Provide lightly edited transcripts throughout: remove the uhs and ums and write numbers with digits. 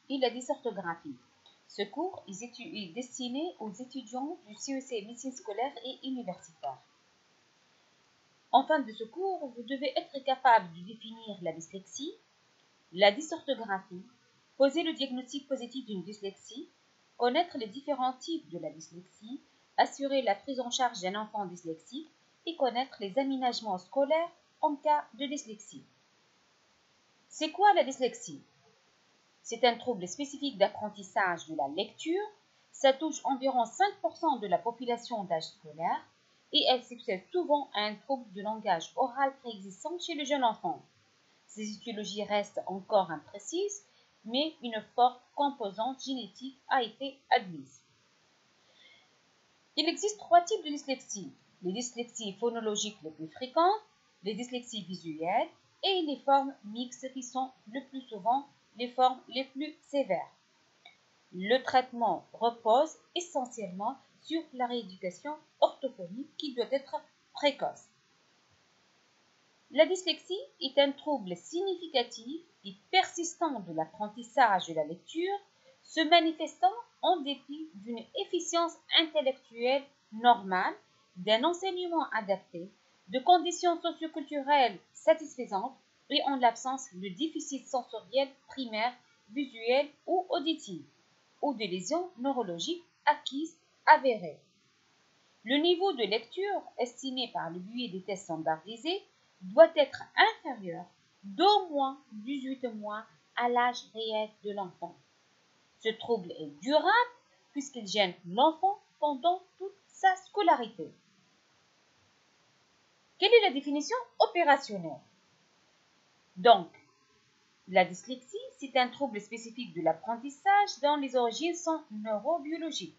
et la dysorthographie. Ce cours est destiné aux étudiants du CEC médecine scolaire et universitaire. En fin de ce cours, vous devez être capable de définir la dyslexie, la dysorthographie, poser le diagnostic positif d'une dyslexie, connaître les différents types de la dyslexie, assurer la prise en charge d'un enfant dyslexique et connaître les aménagements scolaires en cas de dyslexie. C'est quoi la dyslexie? C'est un trouble spécifique d'apprentissage de la lecture. Ça touche environ 5% de la population d'âge scolaire et elle succède souvent à un trouble du langage oral préexistant chez le jeune enfant. Ces étiologies restent encore imprécises, mais une forte composante génétique a été admise. Il existe 3 types de dyslexie. Les dyslexies phonologiques les plus fréquentes, les dyslexies visuelles et les formes mixtes qui sont le plus souvent les formes les plus sévères. Le traitement repose essentiellement sur la rééducation orthophonique qui doit être précoce. La dyslexie est un trouble significatif et persistant de l'apprentissage de la lecture, se manifestant en dépit d'une efficience intellectuelle normale, d'un enseignement adapté, de conditions socioculturelles satisfaisantes et en l'absence de déficit sensoriel primaire, visuel ou auditif, ou de lésions neurologiques acquises avérées. Le niveau de lecture, estimé par le biais des tests standardisés, doit être inférieur d'au moins 18 mois à l'âge réel de l'enfant. Ce trouble est durable puisqu'il gêne l'enfant pendant toute sa scolarité. Quelle est la définition opérationnelle? Donc, la dyslexie, c'est un trouble spécifique de l'apprentissage dont les origines sont neurobiologiques.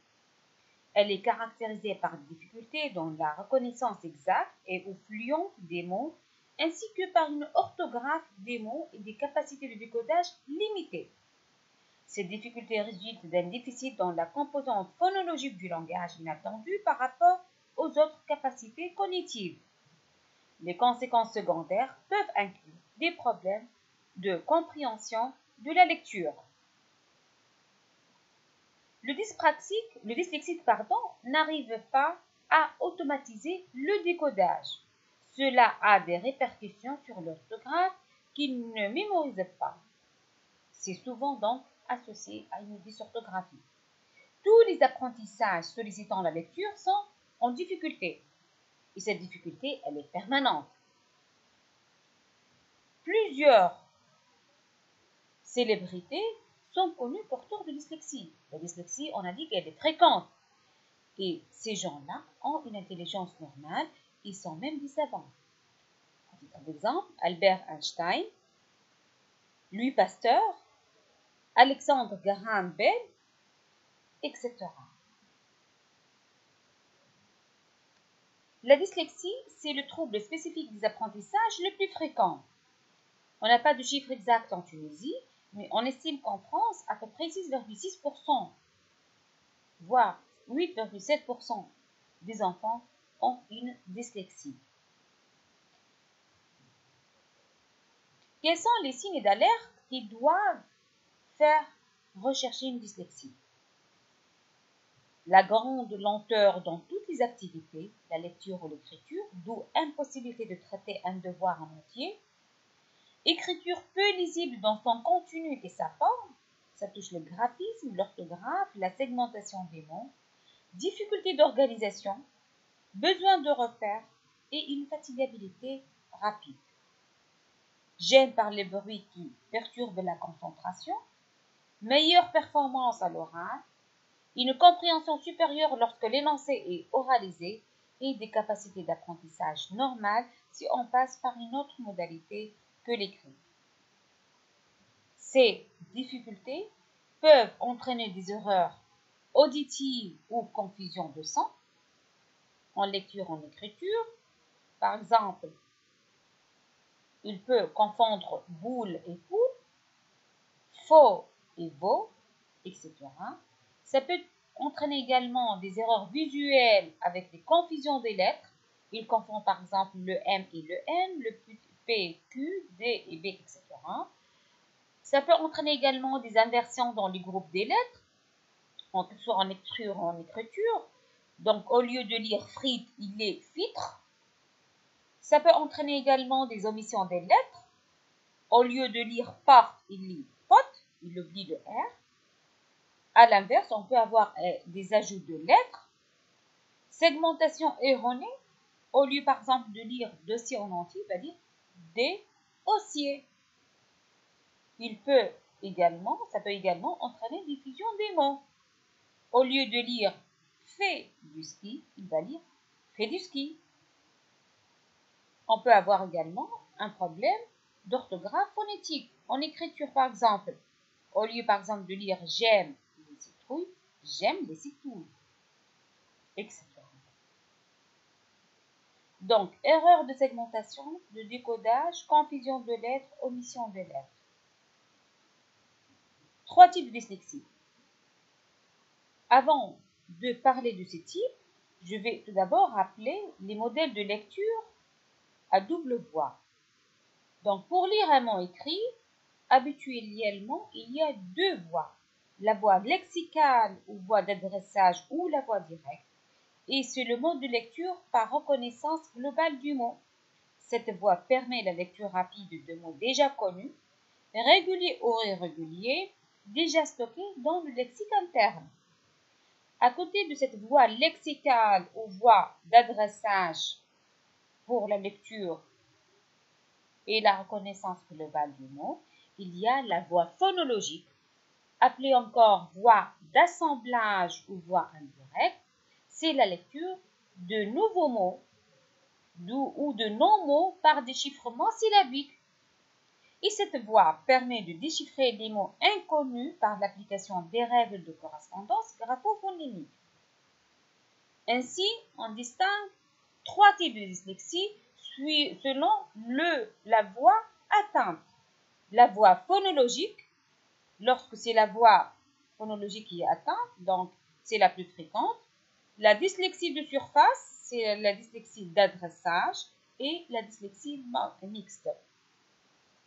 Elle est caractérisée par des difficultés dans la reconnaissance exacte et ou fluente des mots, ainsi que par une orthographe des mots et des capacités de décodage limitées. Ces difficultés résultent d'un déficit dans la composante phonologique du langage inattendu par rapport aux autres capacités cognitives. Les conséquences secondaires peuvent inclure des problèmes de compréhension de la lecture. Le dyslexique n'arrive pas à automatiser le décodage. Cela a des répercussions sur l'orthographe qu'il ne mémorise pas. C'est souvent donc associé à une dysorthographie. Tous les apprentissages sollicitant la lecture sont en difficulté. Et cette difficulté, elle est permanente. Plusieurs célébrités sont connus porteurs de dyslexie. La dyslexie, on a dit qu'elle est fréquente. Et ces gens-là ont une intelligence normale, ils sont même des savants. À titre d'exemple, Albert Einstein, Louis Pasteur, Alexandre Graham Bell, etc. La dyslexie, c'est le trouble spécifique des apprentissages le plus fréquent. On n'a pas de chiffre exact en Tunisie, mais on estime qu'en France, à peu près 6,6%, voire 8,7% des enfants ont une dyslexie. Quels sont les signes d'alerte qui doivent faire rechercher une dyslexie? La grande lenteur dans toutes les activités, la lecture ou l'écriture, d'où impossibilité de traiter un devoir en entier. Écriture peu lisible dans son contenu et sa forme, ça touche le graphisme, l'orthographe, la segmentation des mots, difficulté d'organisation, besoin de repères et une fatigabilité rapide. Gêne par les bruits qui perturbent la concentration, meilleure performance à l'oral, une compréhension supérieure lorsque l'énoncé est oralisé et des capacités d'apprentissage normales si on passe par une autre modalité que l'écrit. Ces difficultés peuvent entraîner des erreurs auditives ou confusion de sens en lecture, en écriture. Par exemple, il peut confondre boule et poule, faux et veau, etc. Ça peut entraîner également des erreurs visuelles avec des confusions des lettres. Il confond par exemple le M et le N, le P, Q, D et B, etc. Ça peut entraîner également des inversions dans les groupes des lettres, que ce soit en lecture ou en écriture. Donc, au lieu de lire frites, il est fitre. Ça peut entraîner également des omissions des lettres. Au lieu de lire part, il lit pot, il oublie le R. À l'inverse, on peut avoir des ajouts de lettres. Segmentation erronée. Au lieu, par exemple, de lire dossier en entier, il va dire dossier. Ça peut également entraîner des fusions des mots. Au lieu de lire fait du ski, il va lire fait du ski. On peut avoir également un problème d'orthographe phonétique. En écriture, par exemple, au lieu, par exemple, de lire j'aime les citrouilles, j'aime les citrouilles, etc. Donc, erreur de segmentation, de décodage, confusion de lettres, omission de lettres. 3 types de dyslexie. Avant de parler de ces types, je vais tout d'abord rappeler les modèles de lecture à double voix. Donc, pour lire un mot écrit, habituellement, il y a 2 voix. La voix lexicale ou voix d'adressage ou la voix directe. Et c'est le mode de lecture par reconnaissance globale du mot. Cette voie permet la lecture rapide de mots déjà connus, réguliers ou irréguliers, déjà stockés dans le lexique interne. À côté de cette voie lexicale ou voie d'adressage pour la lecture et la reconnaissance globale du mot, il y a la voie phonologique, appelée encore voie d'assemblage ou voie indirecte. C'est la lecture de nouveaux mots ou de non-mots par déchiffrement syllabique. Et cette voie permet de déchiffrer des mots inconnus par l'application des règles de correspondance graphophonique. Ainsi, on distingue 3 types de dyslexie selon la voie atteinte. La voie phonologique, lorsque c'est la voie phonologique qui est atteinte, donc c'est la plus fréquente. La dyslexie de surface, c'est la dyslexie d'adressage et la dyslexie mixte.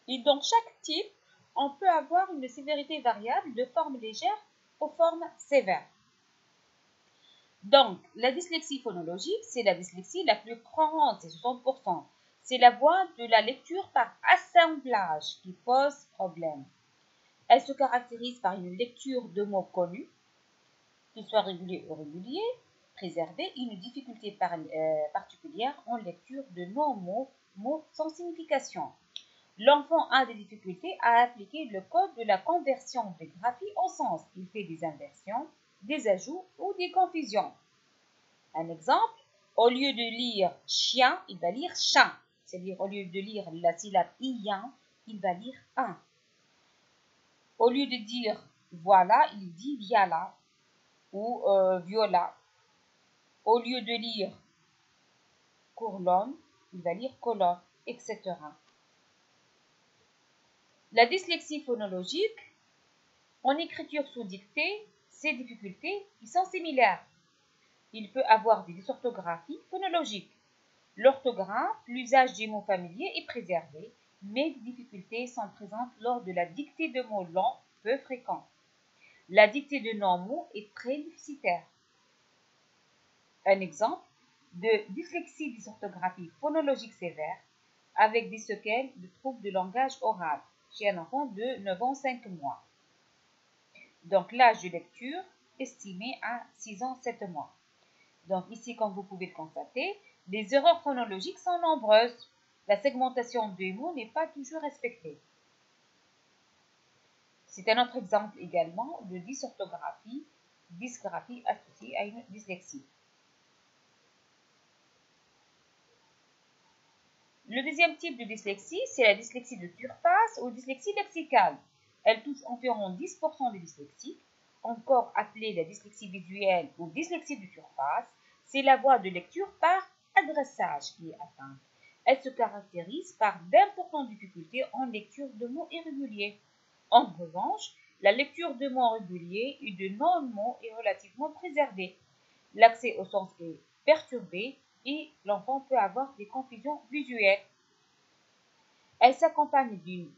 Et dans chaque type, on peut avoir une sévérité variable de forme légère aux formes sévères. Donc, la dyslexie phonologique, c'est la dyslexie la plus courante, c'est 60%. C'est la voie de la lecture par assemblage qui pose problème. Elle se caractérise par une lecture de mots connus, qu'ils soient réguliers ou irréguliers, préservés, et une difficulté particulière en lecture de non-mots, mots sans signification. L'enfant a des difficultés à appliquer le code de la conversion des graphies au sens. Il fait des inversions, des ajouts ou des confusions. Un exemple, au lieu de lire chien, il va lire chat. C'est-à-dire, au lieu de lire la syllabe iyan, il va lire un. Au lieu de dire voilà, il dit viala ou viola. Au lieu de lire courlone, il va lire colonne, etc. La dyslexie phonologique, en écriture sous dictée, ces difficultés qui sont similaires. Il peut avoir des dysorthographies phonologiques. L'orthographe, l'usage des mots familiers est préservé, mais des difficultés sont présentes lors de la dictée de mots longs peu fréquents. La dictée de non-mots est très déficitaire. Un exemple de dyslexie dysorthographie phonologique sévère avec des séquelles de troubles de langage oral chez un enfant de 9 ans 5 mois. Donc l'âge de lecture estimé à 6 ans 7 mois. Donc ici, comme vous pouvez le constater, les erreurs chronologiques sont nombreuses. La segmentation des mots n'est pas toujours respectée. C'est un autre exemple également de dysorthographie, dysgraphie associée à une dyslexie. Le deuxième type de dyslexie, c'est la dyslexie de surface ou dyslexie lexicale. Elle touche environ 10% des dyslexiques, encore appelée la dyslexie visuelle ou dyslexie de surface. C'est la voie de lecture par adressage qui est atteinte. Elle se caractérise par d'importantes difficultés en lecture de mots irréguliers. En revanche, la lecture de mots réguliers et de non-mots est relativement préservée. L'accès au sens est perturbé et l'enfant peut avoir des confusions visuelles. Elle s'accompagne d'une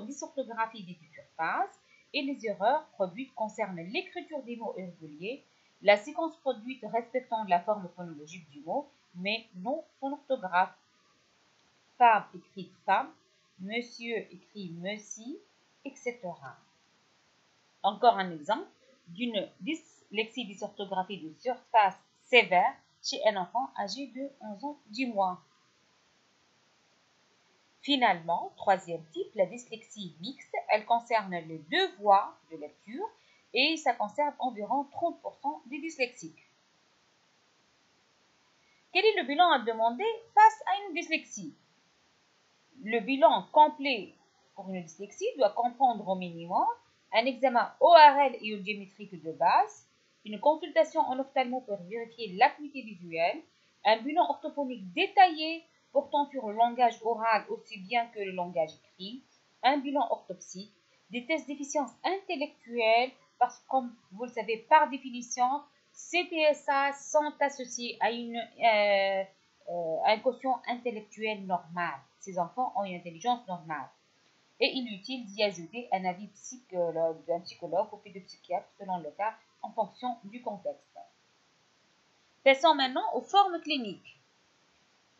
dysorthographie des surfaces et les erreurs produites concernent l'écriture des mots irréguliers, la séquence produite respectant la forme phonologique du mot, mais non son orthographe. Femme écrit femme, monsieur écrit monsieur, etc. Encore un exemple d'une dyslexie dysorthographie de surface sévère chez un enfant âgé de 11 ans 10 mois. Finalement, troisième type, la dyslexie mixte, elle concerne les deux voies de lecture et ça concerne environ 30% des dyslexiques. Quel est le bilan à demander face à une dyslexie? Le bilan complet pour une dyslexie doit comprendre au minimum un examen ORL et audiométrique de base, une consultation en ophtalmo pour vérifier l'acuité visuelle, un bilan orthophonique détaillé portant sur le langage oral aussi bien que le langage écrit, un bilan orthopsique, des tests d'efficience intellectuelle, parce que comme vous le savez par définition, ces TSA sont associés à un quotient intellectuel normal. Ces enfants ont une intelligence normale. Et il est utile d'y ajouter un avis d'un psychologue ou de psychiatre selon le cas en fonction du contexte. Passons maintenant aux formes cliniques.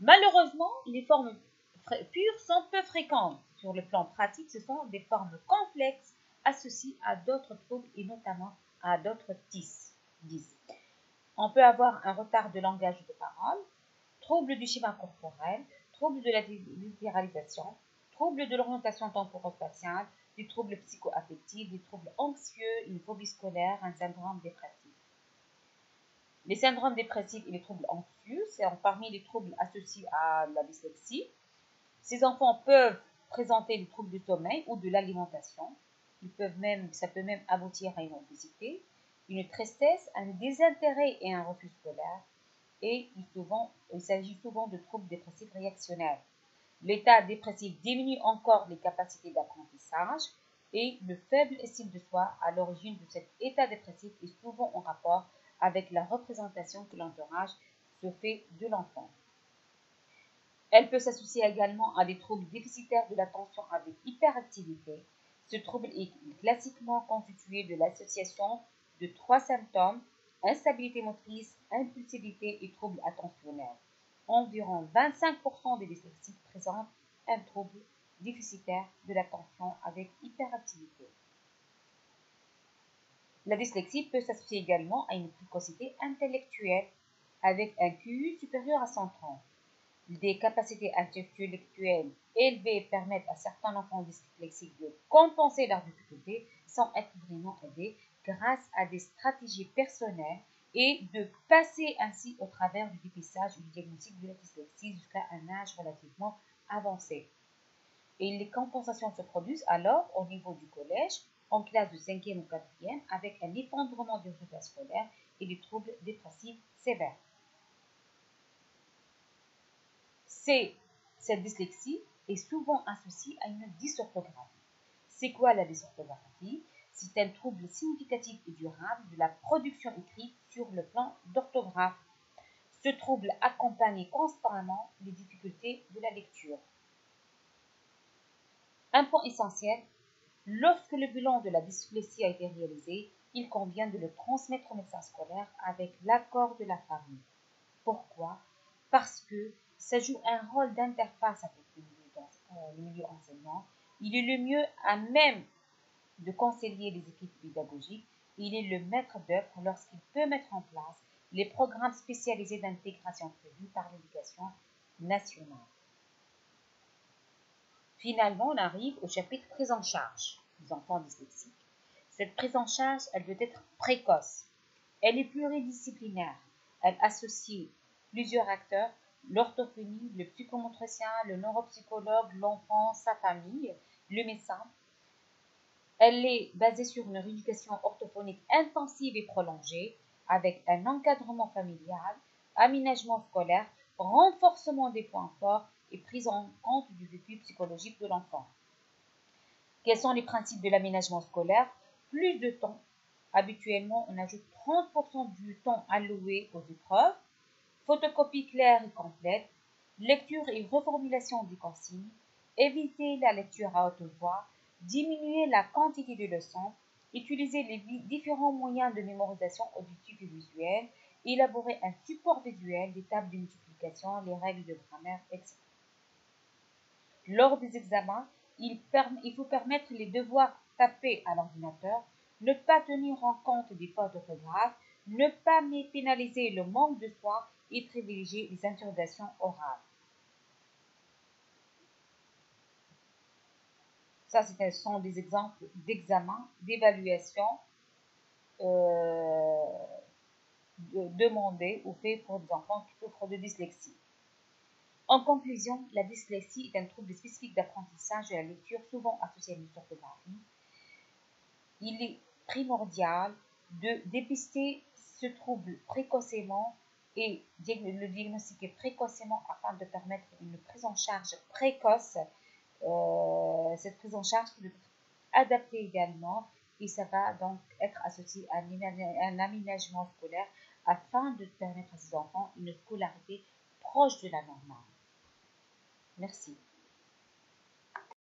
Malheureusement, les formes pures sont peu fréquentes. Sur le plan pratique, ce sont des formes complexes associées à d'autres troubles et notamment à d'autres dys. On peut avoir un retard de langage de parole, trouble du schéma corporel, trouble de la littéralisation, trouble de l'orientation temporo-spatiale, des troubles psycho-affectifs, des troubles anxieux, une phobie scolaire, un syndrome dépressif. Les syndromes dépressifs et les troubles anxieux, c'est parmi les troubles associés à la dyslexie. Ces enfants peuvent présenter des troubles du sommeil ou de l'alimentation. Ça peut même aboutir à une obésité, une tristesse, un désintérêt et un refus scolaire. Et il s'agit souvent de troubles dépressifs réactionnaires. L'état dépressif diminue encore les capacités d'apprentissage et le faible estime de soi à l'origine de cet état dépressif est souvent en rapport avec la représentation que l'entourage se fait de l'enfant. Elle peut s'associer également à des troubles déficitaires de l'attention avec hyperactivité. Ce trouble est classiquement constitué de l'association de trois symptômes: instabilité motrice, impulsivité et troubles attentionnels. Environ 25% des dyslexiques présentent un trouble déficitaire de l'attention avec hyperactivité. La dyslexie peut s'associer également à une précocité intellectuelle avec un QI supérieur à 130. Des capacités intellectuelles élevées permettent à certains enfants dyslexiques de compenser leurs difficultés sans être vraiment aidés grâce à des stratégies personnelles et de passer ainsi au travers du dépistage et du diagnostic de la dyslexie jusqu'à un âge relativement avancé. Et les compensations se produisent alors au niveau du collège, en classe de 5e ou 4e, avec un effondrement du résultat scolaire et des troubles dépressifs sévères. Cette dyslexie est souvent associée à une dysorthographie. C'est quoi la dysorthographie? C'est un trouble significatif et durable de la production écrite sur le plan d'orthographe. Ce trouble accompagne constamment les difficultés de la lecture. Un point essentiel, lorsque le bilan de la dyslexie a été réalisé, il convient de le transmettre au médecin scolaire avec l'accord de la famille. Pourquoi? Parce que ça joue un rôle d'interface avec le milieu enseignant. Il est le mieux à même de conseiller les équipes pédagogiques. Il est le maître d'œuvre lorsqu'il peut mettre en place les programmes spécialisés d'intégration prévus par l'éducation nationale. Finalement, on arrive au chapitre prise en charge des enfants dyslexiques. Cette prise en charge, elle doit être précoce. Elle est pluridisciplinaire. Elle associe plusieurs acteurs, l'orthophonie, le psychomotricien, le neuropsychologue, l'enfant, sa famille, le médecin. Elle est basée sur une rééducation orthophonique intensive et prolongée, avec un encadrement familial, aménagement scolaire, renforcement des points forts et prise en compte du vécu psychologique de l'enfant. Quels sont les principes de l'aménagement scolaire? Plus de temps. Habituellement, on ajoute 30% du temps alloué aux épreuves, photocopie claire et complète, lecture et reformulation des consignes, éviter la lecture à haute voix, diminuer la quantité de leçons, utiliser les différents moyens de mémorisation auditive et visuelle, élaborer un support visuel, des tables de multiplication, les règles de grammaire, etc. Lors des examens, il faut permettre les devoirs tapés à l'ordinateur, ne pas tenir en compte des fautes d'orthographe, ne pas pénaliser le manque de soin et privilégier les interrogations orales. Ça, ce sont des exemples d'examen, d'évaluation demandés ou faits pour des enfants qui souffrent de dyslexie. En conclusion, la dyslexie est un trouble spécifique d'apprentissage de la lecture, souvent associé à une orthographie. Il est primordial de dépister ce trouble précocement et le diagnostiquer précocement afin de permettre une prise en charge précoce. Cette prise en charge peut être adaptée également et ça va donc être associé à un aménagement scolaire afin de permettre à ces enfants une scolarité proche de la normale. Merci.